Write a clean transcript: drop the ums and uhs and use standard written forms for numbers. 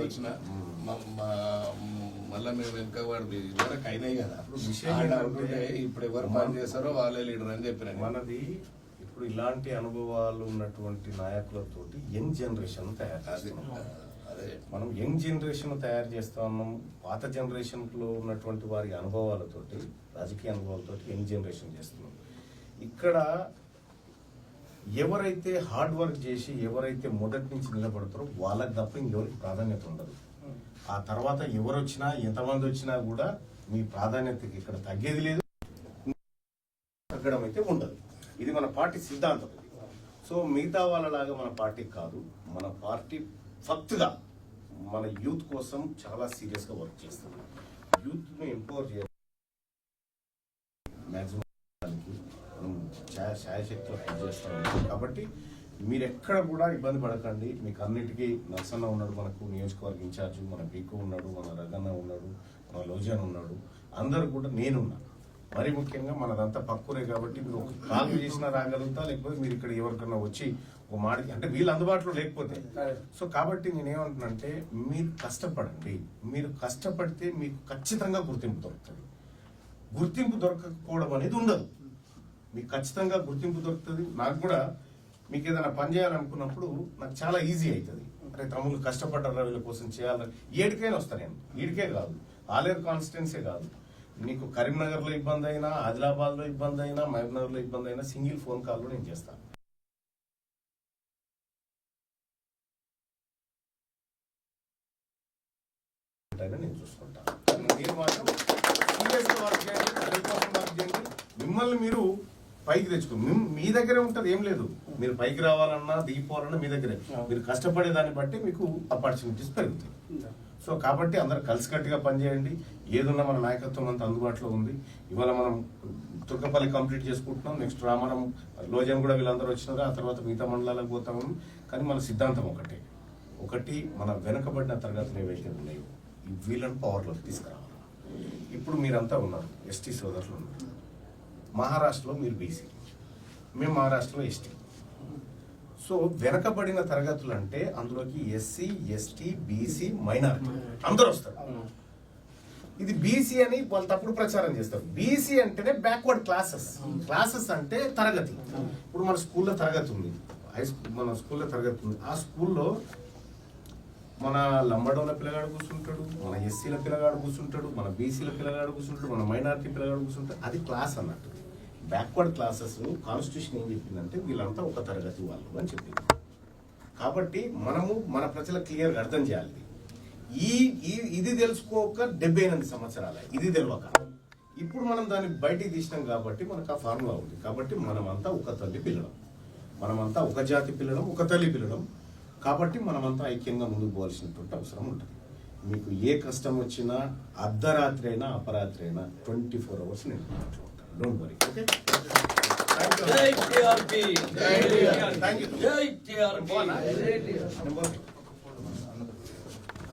వచ్చిన మళ్ళీ మేము వెనక వాడి వరకు అయినాయి కదా. ఇప్పుడు ఎవరు పని చేస్తారో వాళ్ళే లీడర్ అని చెప్పిన. మనది ఇప్పుడు ఇలాంటి అనుభవాలు ఉన్నటువంటి నాయకులతోటి యంగ్ జనరేషన్ తయారు చేస్తున్నాం. అదే మనం యంగ్ జనరేషన్ తయారు చేస్తా ఉన్నాం. పాత జనరేషన్ లో ఉన్నటువంటి వారి అనుభవాలతోటి, రాజకీయ అనుభవాలతోటి యంగ్ జనరేషన్ చేస్తున్నాం. ఇక్కడ ఎవరైతే హార్డ్ వర్క్ చేసి ఎవరైతే మొదటి నుంచి నిలబడతారో వాళ్ళకి తప్ప ఇంకెవరికి ప్రాధాన్యత ఉండదు. ఆ తర్వాత ఎవరు వచ్చినా ఎంతమంది వచ్చినా కూడా మీ ప్రాధాన్యతకి ఇక్కడ తగ్గేది లేదు, తగ్గడం అయితే ఉండదు. ఇది మన పార్టీ సిద్ధాంతం. సో మిగతా వాళ్ళలాగా మన పార్టీ కాదు. మన పార్టీ ఫక్త్గా మన యూత్ కోసం చాలా సీరియస్ గా వర్క్ చేస్తుంది. యూత్ ని ఎంపవర్ చేయాలి, మ్యాక్సిమం శాయశక్తిలో పనిచేస్తాం. కాబట్టి మీరు ఎక్కడ కూడా ఇబ్బంది పడకండి. మీకు అన్నిటికీ నర్సన్న ఉన్నాడు, మనకు నియోజకవర్గ ఇన్ఛార్జ్, మన పీకు ఉన్నాడు, మన రగన్న ఉన్నాడు, మన లోజన్ ఉన్నాడు, అందరూ కూడా నేనున్నా. మరి ముఖ్యంగా మనదంతా పక్కూరే కాబట్టి మీరు ఒక కాల్ చేసినా రాగలుగుతా, లేకపోతే మీరు ఇక్కడ ఎవరికన్నా వచ్చి ఒక మాట అంటే వీళ్ళు అందుబాటులో లేకపోతే. సో కాబట్టి నేనేమంటున్నానంటే మీరు కష్టపడండి. మీరు కష్టపడితే మీకు ఖచ్చితంగా గుర్తింపు దొరుకుతుంది. గుర్తింపు దొరకకపోవడం అనేది ఉండదు, మీకు ఖచ్చితంగా గుర్తింపు దొరుకుతుంది. నాకు కూడా మీకు ఏదైనా పని చేయాలనుకున్నప్పుడు నాకు చాలా ఈజీ అవుతుంది. అరే తమ్ముళ్ళు కష్టపడ్డారా వీళ్ళ కోసం చేయాలని. ఏడికైనా వస్తాను నేను, ఈడికే కాదు, ఆలేరు కాన్స్టిట్యున్సీ కాదు. నీకు కరీంనగర్లో ఇబ్బంది అయినా, ఆదిలాబాద్లో ఇబ్బంది అయినా, మహబూబ్నగర్లో ఇబ్బంది అయినా సింగిల్ ఫోన్ కాల్లో నేను చేస్తాను. నేను చూసుకుంటాను. మీరు మాత్రం సీరియస్గా వర్క్ చేయండి, వర్క్ చేయండి. మిమ్మల్ని మీరు పైకి తెచ్చుకో. మీ దగ్గరే ఉంటుంది, ఏం లేదు. మీరు పైకి రావాలన్నా దిగిపోవాలన్నా మీ దగ్గరే. మీరు కష్టపడే దాన్ని బట్టి మీకు ఆపర్చునిటీస్ పెరుగుతాయి. సో కాబట్టి అందరు కలిసికట్టుగా పనిచేయండి. ఏదున్నా మన నాయకత్వం అంతా అందుబాటులో ఉంది. ఇవాళ మనం తుర్కపల్లి కంప్లీట్ చేసుకుంటున్నాం. నెక్స్ట్ రామనం, లోజన్ కూడా వీళ్ళందరూ వచ్చినారు. ఆ తర్వాత మిగతా మండలాలకు పోతాము. కానీ మన సిద్ధాంతం ఒకటి మన వెనుకబడిన తరగతులు ఏవైతే ఉన్నాయో వీళ్ళని పవర్లోకి తీసుకురావాలి. ఇప్పుడు మీరంతా ఉన్నారు, ఎస్టీ సోదరులు ఉన్నారు. మహారాష్ట్రలో మీరు బీసీ, మేము మహారాష్ట్రలో ఎస్టీ. సో వెనకబడిన తరగతులు అంటే అందులోకి ఎస్సీ, ఎస్టీ, బీసీ, మైనారిటీ అందరూ వస్తారు. ఇది బీసీ అని వాళ్ళు తప్పుడు ప్రచారం చేస్తారు. బీసీ అంటేనే బ్యాక్వర్డ్ క్లాసెస్. క్లాసెస్ అంటే తరగతి. ఇప్పుడు మన స్కూల్లో తరగతి ఉంది, మన స్కూల్లో తరగతి ఉంది. ఆ స్కూల్లో మన లంబాడోల పిల్లగాడు కూర్చుంటాడు, మన ఎస్సీల పిల్లగాడు కూర్చుంటాడు, మన బీసీల పిల్లగాడు కూర్చుంటాడు, మన మైనారిటీ పిల్లగాడు కూర్చుంటాడు. అది క్లాస్ అన్నట్టు. బ్యాక్వర్డ్ క్లాసెస్ కాన్స్టిట్యూషన్ ఏం చెప్పిందంటే వీళ్ళంతా ఒక తరగతి వాళ్ళు అని చెప్పింది. కాబట్టి మనము మన ప్రజలకు క్లియర్గా అర్థం చేయాలి. ఇది తెలుసుకోక 78 సంవత్సరాలు ఇది తెలియక ఇప్పుడు మనం దాన్ని బయటికి తీసినాం. కాబట్టి మనకు ఆ ఫార్ములా ఉంది. కాబట్టి మనమంతా ఒక తల్లి పిల్లడం, మనమంతా ఒక జాతి పిల్లడం, ఒక తల్లి పిల్లడం. కాబట్టి మనమంతా ఐక్యంగా ముందుకు పోవాల్సినటువంటి అవసరం ఉంటుంది. మీకు ఏ కష్టం వచ్చినా అర్ధరాత్రి అయినా అపరాత్రి అయినా 24 hours నేను ఇంట్లో ఉంటాను. Don't worry. Okay, thank you.